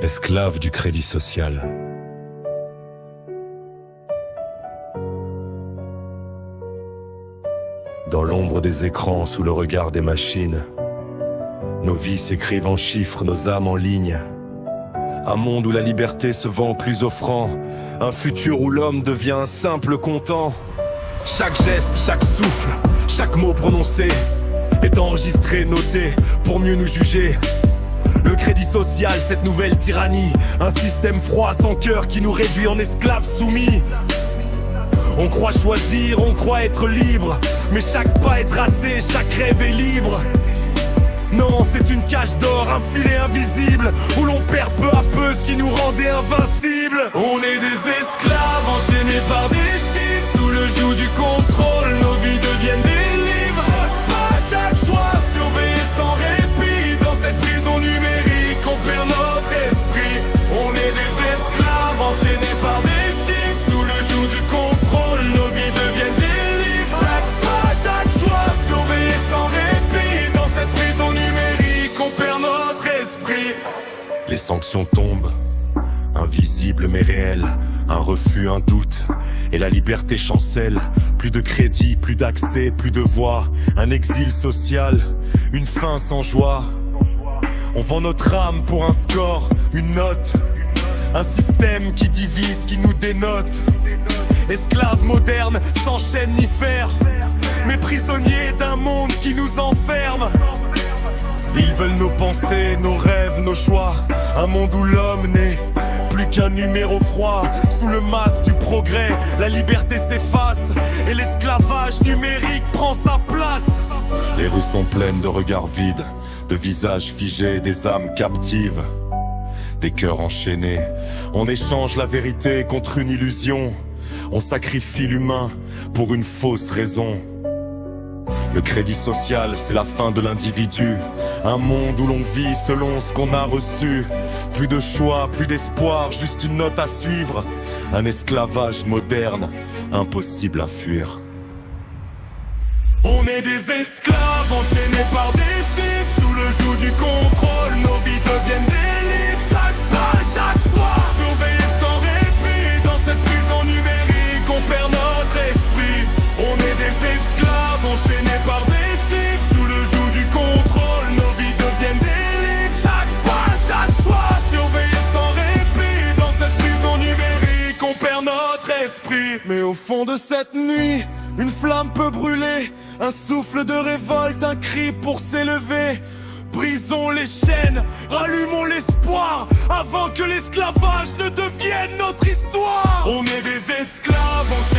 esclave du crédit social. Dans l'ombre des écrans, sous le regard des machines, nos vies s'écrivent en chiffres, nos âmes en lignes. Un monde où la liberté se vend plus offrant, un futur où l'homme devient un simple comptant. Chaque geste, chaque souffle, chaque mot prononcé est enregistré, noté, pour mieux nous juger. Le crédit social, cette nouvelle tyrannie, un système froid sans cœur qui nous réduit en esclaves soumis. On croit choisir, on croit être libre, mais chaque pas est tracé, chaque rêve est libre. Non, c'est une cage d'or, un filet invisible, où l'on perd peu à peu ce qui nous rendait invincibles. On est des esclaves enchaînés par des chiffres, sous le joug du contrôle, nos vies deviennent des livres. Chaque choix surveillé sans répit, dans cette prison numérique on perd notre esprit. On est des esclaves enchaînés par des chiffres, sous le joug du contrôle, nos vies deviennent des livres. Chaque pas, chaque choix surveillé sans répit, dans cette prison numérique on perd notre esprit. Les sanctions tombent, invisibles mais réelles, un refus, un doute, et la liberté chancelle. Plus de crédit, plus d'accès, plus de voix, un exil social, une fin sans joie. On vend notre âme pour un score, une note, un système qui divise, qui nous dénote. Esclaves modernes, sans chaîne ni fer, mais prisonniers d'un monde qui nous enferme. Ils veulent nos pensées, nos rêves, nos choix, un monde où l'homme n'est plus qu'un numéro froid. Sous le masque du progrès, la liberté s'efface et l'esclavage numérique prend sa place. Les rues sont pleines de regards vides, de visages figés, des âmes captives, des cœurs enchaînés. On échange la vérité contre une illusion, on sacrifie l'humain pour une fausse raison. Le crédit social, c'est la fin de l'individu, un monde où l'on vit selon ce qu'on a reçu. Plus de choix, plus d'espoir, juste une note à suivre. Un esclavage moderne, impossible à fuir. On est des esclaves enchaînés par des chiffres, sous le joug du contrôle, nos vies deviennent des livres. Chaque pas, chaque choix, surveillé sans répit, dans cette prison numérique on perd notre esprit. On est des esclaves enchaînés par des chiffres, sous le joug du contrôle, nos vies deviennent des livres. Chaque pas, chaque choix, surveillé sans répit, dans cette prison numérique on perd notre esprit. Mais au fond de cette nuit, une flamme peut brûler, un souffle de révolte, un cri pour s'élever. Brisons les chaînes, rallumons l'espoir, avant que l'esclavage ne devienne notre histoire. On est des esclaves enchaînés